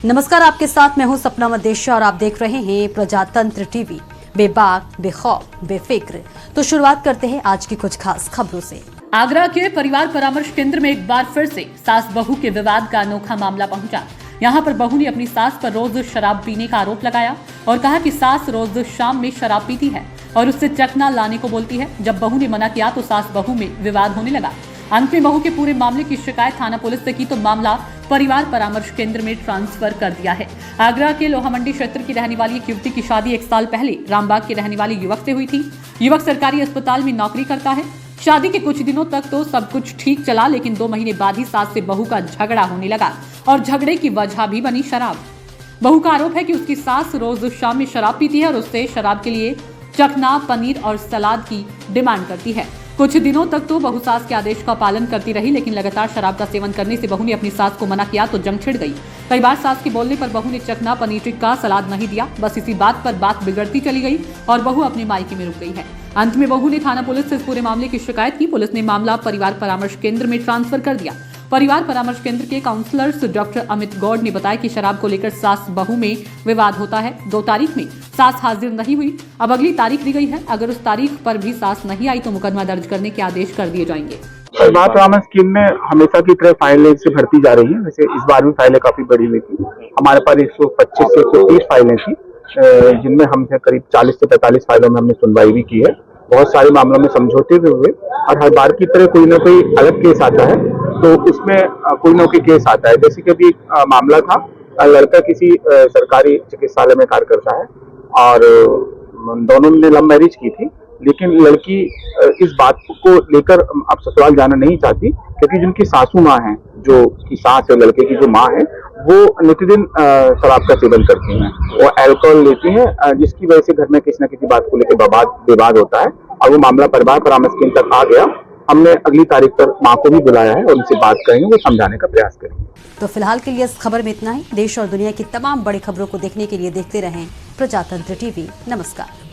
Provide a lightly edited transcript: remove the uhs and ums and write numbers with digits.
नमस्कार, आपके साथ मैं हूं सपना मदेशा और आप देख रहे हैं प्रजातंत्र टीवी। बेबाक, बेखौफ, बेफिक्र। तो शुरुआत करते हैं आज की कुछ खास खबरों से। आगरा के परिवार परामर्श केंद्र में एक बार फिर से सास बहू के विवाद का अनोखा मामला पहुंचा। यहां पर बहू ने अपनी सास पर रोज शराब पीने का आरोप लगाया और कहा कि सास रोज शाम में शराब पीती है और उससे चखना लाने को बोलती है। जब बहू ने मना किया तो सास बहू में विवाद होने लगा। अंत में बहू के पूरे मामले की शिकायत थाना पुलिस से की तो मामला परिवार परामर्श केंद्र में ट्रांसफर कर दिया है। आगरा के लोहा मंडी क्षेत्र की रहने वाली एक युवती की शादी 1 साल पहले रामबाग के रहने वाले युवक से हुई थी। युवक सरकारी अस्पताल में नौकरी करता है। शादी के कुछ दिनों तक तो सब कुछ ठीक चला, लेकिन 2 महीने बाद ही सास से बहू का झगड़ा होने लगा और झगड़े की वजह भी बनी शराब। बहू का आरोप है कि उसकी सास रोज शाम में शराब पीती है और उससे शराब के लिए चखना, पनीर और सलाद की डिमांड करती है। कुछ दिनों तक तो बहू सास के आदेश का पालन करती रही, लेकिन लगातार शराब का सेवन करने से बहू ने अपनी सास को मना किया तो जंग छिड़ गई। कई बार सास के बोलने पर बहू ने चखना, पनीर टिक्का, सलाद नहीं दिया। बस इसी बात पर बात बिगड़ती चली गई और बहू अपने मायके में रुक गई है। अंत में बहू ने थाना पुलिस से इस पूरे मामले की शिकायत की। पुलिस ने मामला परिवार परामर्श केंद्र में ट्रांसफर कर दिया। परिवार परामर्श केंद्र के काउंसलर्स डॉक्टर अमित गौड़ ने बताया कि शराब को लेकर सास बहू में विवाद होता है। 2 तारीख में सास हाजिर नहीं हुई, अब अगली तारीख दी गई है। अगर उस तारीख पर भी सास नहीं आई तो मुकदमा दर्ज करने के आदेश कर दिए जाएंगे। परिवार परामर्श स्कीम में हमेशा की तरह फाइलें से भरती जा रही हैं। वैसे इस बार भी फाइलें काफी बड़ी हुई थी। हमारे पास 125 से 130 फाइलें थी, जिनमें हमने करीब 40 से 45 फाइलों में हमने सुनवाई भी की है। बहुत सारे मामलों में समझौते भी हुए और हर बार की तरह कोई ना कोई अलग केस आता है, तो उसमें कोई ना कोई केस आता है। जैसे कि अभी एक मामला था, लड़का किसी सरकारी चिकित्सालय में कार्य करता है और दोनों ने लव मैरिज की थी, लेकिन लड़की इस बात को लेकर अब ससुराल जाना नहीं चाहती, क्योंकि जिनकी सासू माँ है, जो की सास है, लड़के की जो माँ है, वो नित्यदिन शराब का सेवन करती हैं, वो अल्कोहल लेती हैं, जिसकी वजह से घर में किसी न किसी बात को लेकर विवाद होता है और वो मामला परिवार परामर्श केंद्र तक आ गया। हमने अगली तारीख पर माँ को भी बुलाया है और उनसे बात करेंगे, वो समझाने का प्रयास करेंगे। तो फिलहाल के लिए इस खबर में इतना ही। देश और दुनिया की तमाम बड़ी खबरों को देखने के लिए देखते रहें प्रजातंत्र टीवी। नमस्कार।